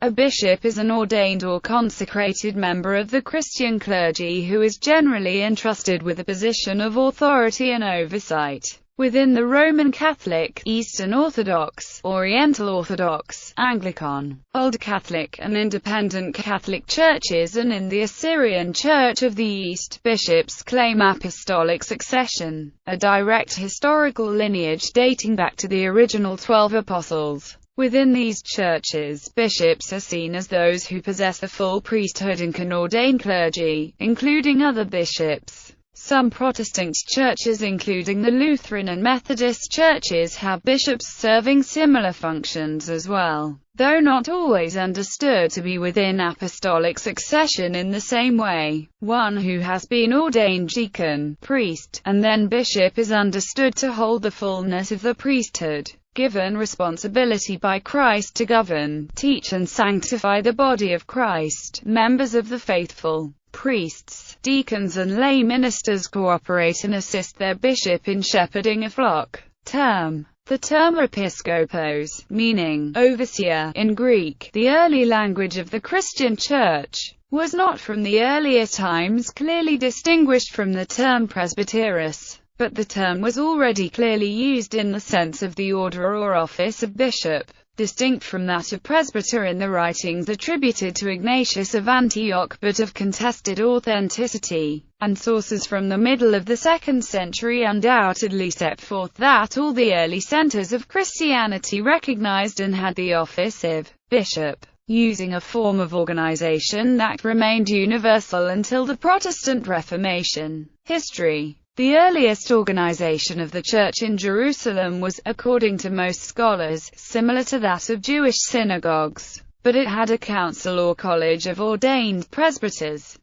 A bishop is an ordained or consecrated member of the Christian clergy who is generally entrusted with a position of authority and oversight within the Roman Catholic, Eastern Orthodox, Oriental Orthodox, Anglican, Old Catholic, and Independent Catholic churches, and in the Assyrian Church of the East. Bishops claim apostolic succession, a direct historical lineage dating back to the original 12 apostles. Within these churches, bishops are seen as those who possess the full priesthood and can ordain clergy, including other bishops. Some Protestant churches, including the Lutheran and Methodist churches, have bishops serving similar functions as well, though not always understood to be within apostolic succession in the same way. One who has been ordained deacon, priest, and then bishop is understood to hold the fullness of the priesthood, given responsibility by Christ to govern, teach and sanctify the body of Christ. Members of the faithful, priests, deacons and lay ministers cooperate and assist their bishop in shepherding a flock. The term episkopos, meaning overseer in Greek, the early language of the Christian Church, was not from the earlier times clearly distinguished from the term presbyteros, but the term was already clearly used in the sense of the order or office of bishop, distinct from that of presbyter in the writings attributed to Ignatius of Antioch but of contested authenticity, and sources from the middle of the 2nd century undoubtedly set forth that all the early centers of Christianity recognized and had the office of bishop, using a form of organization that remained universal until the Protestant Reformation. History. The earliest organization of the Church in Jerusalem was, according to most scholars, similar to that of Jewish synagogues, but it had a council or college of ordained presbyters.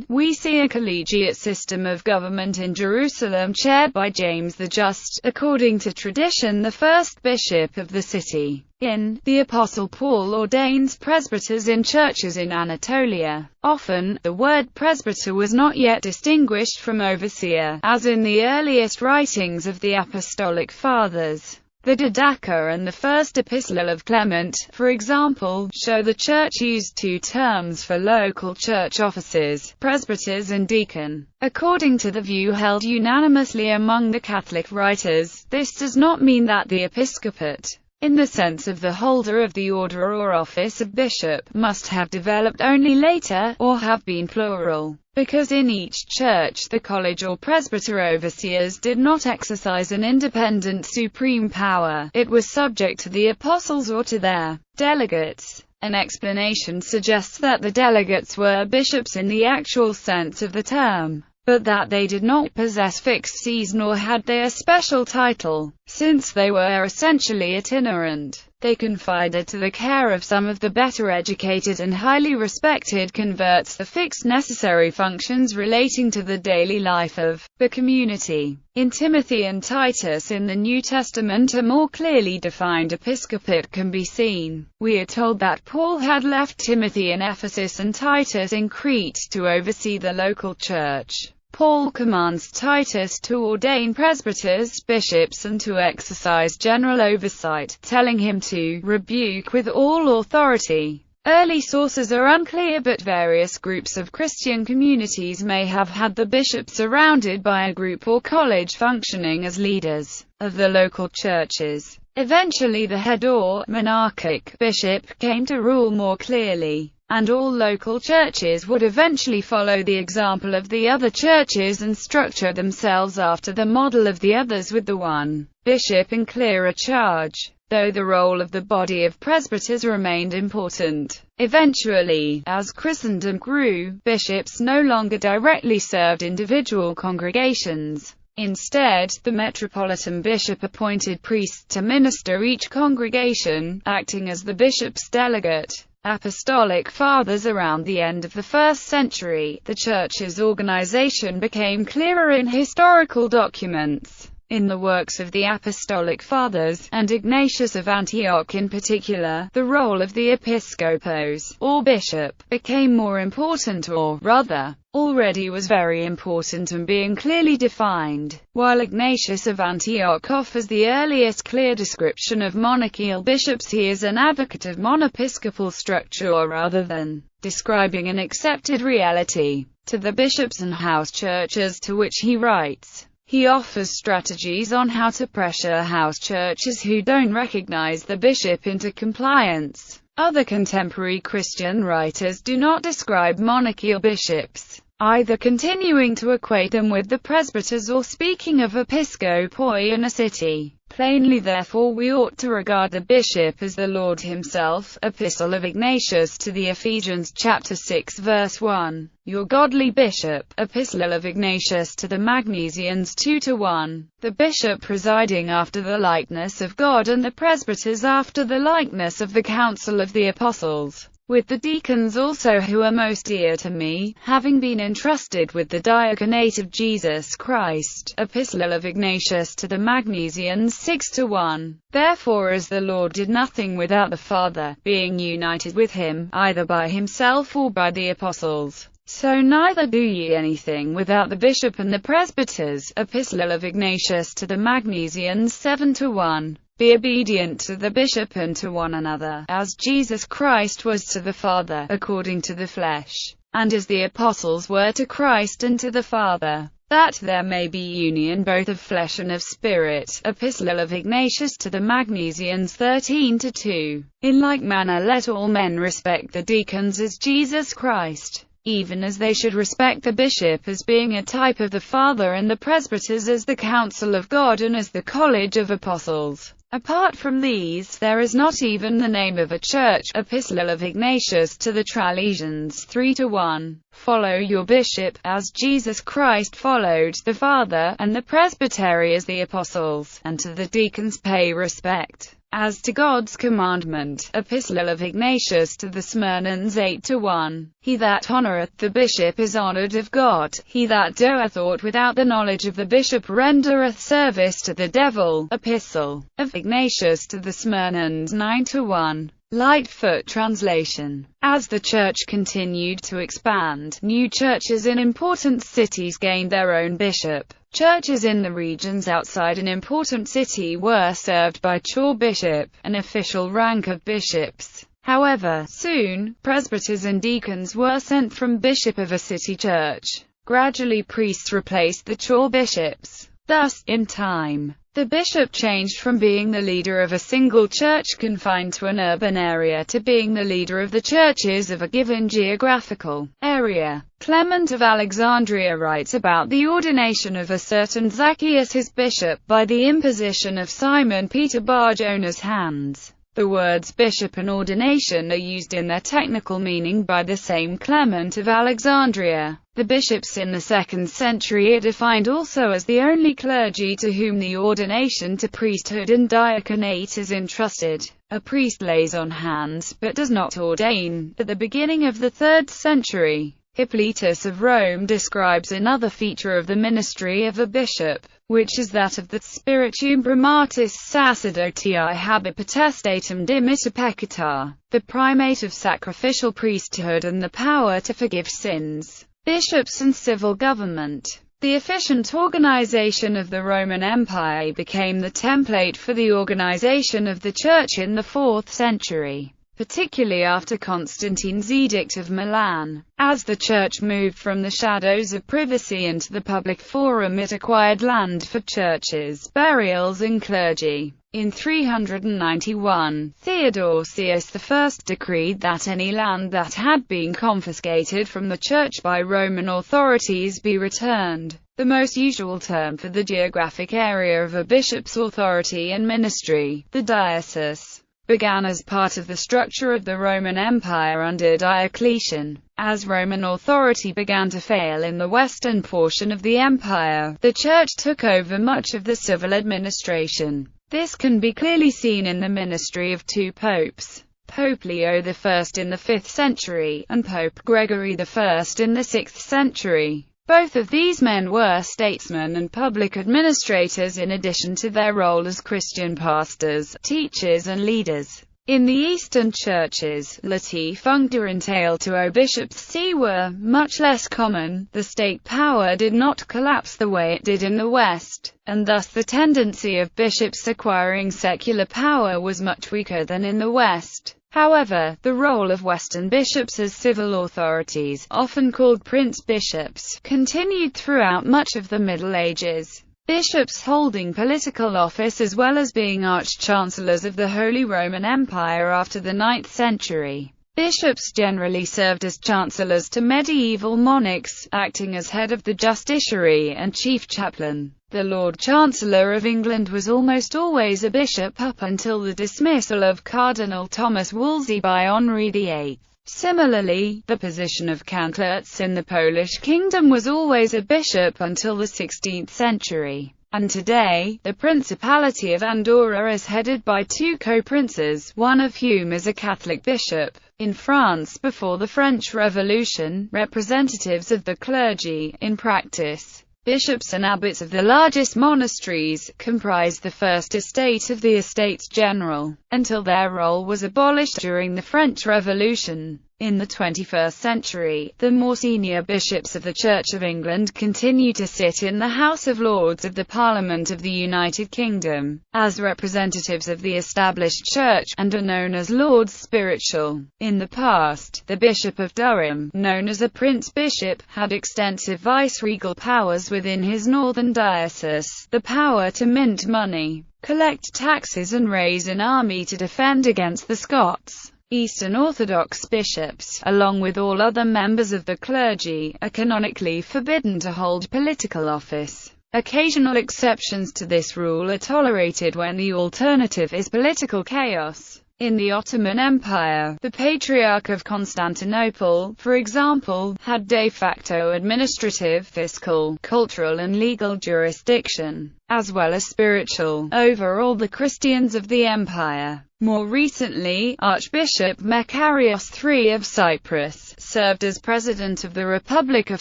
We see a collegiate system of government in Jerusalem chaired by James the Just, according to tradition the first bishop of the city. The Apostle Paul ordains presbyters in churches in Anatolia. Often, the word presbyter was not yet distinguished from overseer, as in the earliest writings of the Apostolic Fathers. The Didache and the first epistle of Clement, for example, show the Church used two terms for local church offices, presbyters and deacon. According to the view held unanimously among the Catholic writers, this does not mean that the episcopate, in the sense of the holder of the order or office of bishop, must have developed only later, or have been plural, because in each church the college or presbyter overseers did not exercise an independent supreme power, it was subject to the apostles or to their delegates. An explanation suggests that the delegates were bishops in the actual sense of the term, but that they did not possess fixed sees nor had they a special title. Since they were essentially itinerant, they confided to the care of some of the better educated and highly respected converts the fixed necessary functions relating to the daily life of the community. In Timothy and Titus in the New Testament a more clearly defined episcopate can be seen. We are told that Paul had left Timothy in Ephesus and Titus in Crete to oversee the local church. Paul commands Titus to ordain presbyters, bishops and to exercise general oversight, telling him to rebuke with all authority. Early sources are unclear, but various groups of Christian communities may have had the bishop surrounded by a group or college functioning as leaders of the local churches. Eventually the head or monarchic bishop came to rule more clearly, and all local churches would eventually follow the example of the other churches and structure themselves after the model of the others with the one bishop in clearer charge, though the role of the body of presbyters remained important. Eventually, as Christendom grew, bishops no longer directly served individual congregations. Instead, the metropolitan bishop appointed priests to minister each congregation, acting as the bishop's delegate. Apostolic Fathers. Around the end of the 1st century, the Church's organization became clearer in historical documents. In the works of the Apostolic Fathers, and Ignatius of Antioch in particular, the role of the episkopos, or bishop, became more important, or rather, already was very important and being clearly defined, while Ignatius of Antioch offers the earliest clear description of monarchical bishops. He is an advocate of monepiscopal structure rather than describing an accepted reality. To the bishops and house churches to which he writes, he offers strategies on how to pressure house churches who don't recognize the bishop into compliance. Other contemporary Christian writers do not describe monarchical bishops, either continuing to equate them with the presbyters or speaking of episcopoi in a city. Plainly, therefore, we ought to regard the bishop as the Lord himself. Epistle of Ignatius to the Ephesians chapter 6 verse 1. Your godly bishop. Epistle of Ignatius to the Magnesians 2:1. The bishop presiding after the likeness of God and the presbyters after the likeness of the council of the apostles, with the deacons also who are most dear to me, having been entrusted with the diaconate of Jesus Christ. Epistle of Ignatius to the Magnesians 6:1. Therefore, as the Lord did nothing without the Father, being united with him, either by himself or by the apostles, so neither do ye anything without the bishop and the presbyters. Epistle of Ignatius to the Magnesians 7:1. Be obedient to the bishop and to one another, as Jesus Christ was to the Father, according to the flesh, and as the apostles were to Christ and to the Father, that there may be union both of flesh and of spirit. Epistle of Ignatius to the Magnesians 13:2. In like manner let all men respect the deacons as Jesus Christ, even as they should respect the bishop as being a type of the Father, and the presbyters as the council of God and as the college of apostles. Apart from these, there is not even the name of a church. Epistle of Ignatius to the Tralesians 3:1. Follow your bishop, as Jesus Christ followed the Father, and the presbytery as the apostles, and to the deacons pay respect, as to God's commandment. Epistle of Ignatius to the Smyrnans 8:1. He that honoureth the bishop is honoured of God. He that doeth aught without the knowledge of the bishop rendereth service to the devil. Epistle of Ignatius to the Smyrnans 9:1. Lightfoot translation. As the church continued to expand, new churches in important cities gained their own bishop. Churches in the regions outside an important city were served by choir bishop, an official rank of bishops. However, soon, presbyters and deacons were sent from bishop of a city church. Gradually priests replaced the choir bishops. Thus, in time, the bishop changed from being the leader of a single church confined to an urban area to being the leader of the churches of a given geographical area. Clement of Alexandria writes about the ordination of a certain Zacchaeus his bishop by the imposition of Simon Peter Bar Jonah's hands. The words bishop and ordination are used in their technical meaning by the same Clement of Alexandria. The bishops in the 2nd century are defined also as the only clergy to whom the ordination to priesthood and diaconate is entrusted. A priest lays on hands, but does not ordain. At the beginning of the 3rd century, Hippolytus of Rome describes another feature of the ministry of a bishop, which is that of the spiritum primatis sacerdotii habet potestatem dimitter peccator, the primate of sacrificial priesthood and the power to forgive sins. Bishops and civil government. The efficient organization of the Roman Empire became the template for the organization of the Church in the 4th century, particularly after Constantine's Edict of Milan. As the Church moved from the shadows of privacy into the public forum, it acquired land for churches, burials and clergy. In 391, Theodosius I decreed that any land that had been confiscated from the Church by Roman authorities be returned. The most usual term for the geographic area of a bishop's authority and ministry, the diocese, began as part of the structure of the Roman Empire under Diocletian. As Roman authority began to fail in the western portion of the empire, the Church took over much of the civil administration. This can be clearly seen in the ministry of two popes, Pope Leo I in the 5th century, and Pope Gregory I in the 6th century. Both of these men were statesmen and public administrators in addition to their role as Christian pastors, teachers and leaders. In the Eastern churches, latifundia entailed to bishops were much less common. The state power did not collapse the way it did in the West, and thus the tendency of bishops acquiring secular power was much weaker than in the West. However, the role of Western bishops as civil authorities, often called prince-bishops, continued throughout much of the Middle Ages. Bishops holding political office as well as being arch-chancellors of the Holy Roman Empire after the 9th century. Bishops generally served as chancellors to medieval monarchs, acting as head of the justiciary and chief chaplain. The Lord Chancellor of England was almost always a bishop up until the dismissal of Cardinal Thomas Wolsey by Henry VIII. Similarly, the position of Kanclerz in the Polish kingdom was always a bishop until the 16th century. And today, the Principality of Andorra is headed by two co-princes, one of whom is a Catholic bishop. In France before the French Revolution, representatives of the clergy, in practice, bishops and abbots of the largest monasteries, comprised the first estate of the Estates General, until their role was abolished during the French Revolution. In the 21st century, the more senior bishops of the Church of England continue to sit in the House of Lords of the Parliament of the United Kingdom, as representatives of the established Church, and are known as Lords Spiritual. In the past, the Bishop of Durham, known as a Prince-Bishop, had extensive viceregal powers within his northern diocese, the power to mint money, collect taxes and raise an army to defend against the Scots. Eastern Orthodox bishops, along with all other members of the clergy, are canonically forbidden to hold political office. Occasional exceptions to this rule are tolerated when the alternative is political chaos. In the Ottoman Empire, the Patriarch of Constantinople, for example, had de facto administrative, fiscal, cultural and legal jurisdiction, as well as spiritual, over all the Christians of the empire. More recently, Archbishop Makarios III of Cyprus served as President of the Republic of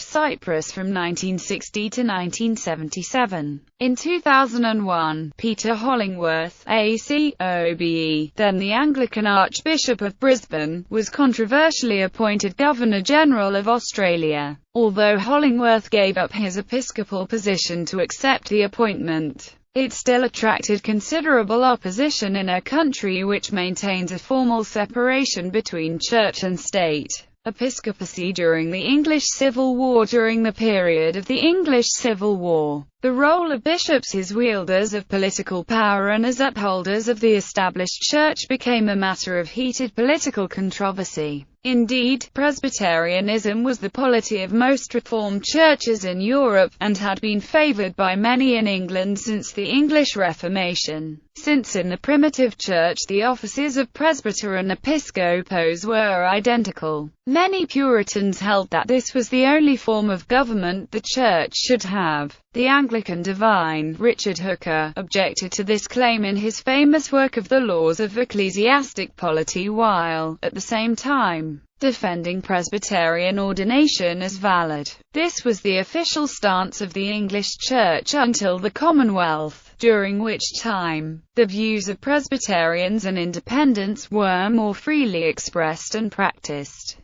Cyprus from 1960 to 1977. In 2001, Peter Hollingworth, ACOBE, then the Anglican Archbishop of Brisbane, was controversially appointed Governor-General of Australia, although Hollingworth gave up his episcopal position to accept the appointment. It still attracted considerable opposition in a country which maintains a formal separation between church and state. Episcopacy during the English Civil War. During the period of the English Civil War, the role of bishops as wielders of political power and as upholders of the established church became a matter of heated political controversy. Indeed, Presbyterianism was the polity of most Reformed churches in Europe, and had been favoured by many in England since the English Reformation. Since in the primitive church the offices of presbyter and episcopos were identical, many Puritans held that this was the only form of government the church should have. The Anglican divine, Richard Hooker, objected to this claim in his famous work of the Laws of Ecclesiastic Polity while, at the same time, defending Presbyterian ordination as valid. This was the official stance of the English Church until the Commonwealth, during which time, the views of Presbyterians and Independents were more freely expressed and practiced.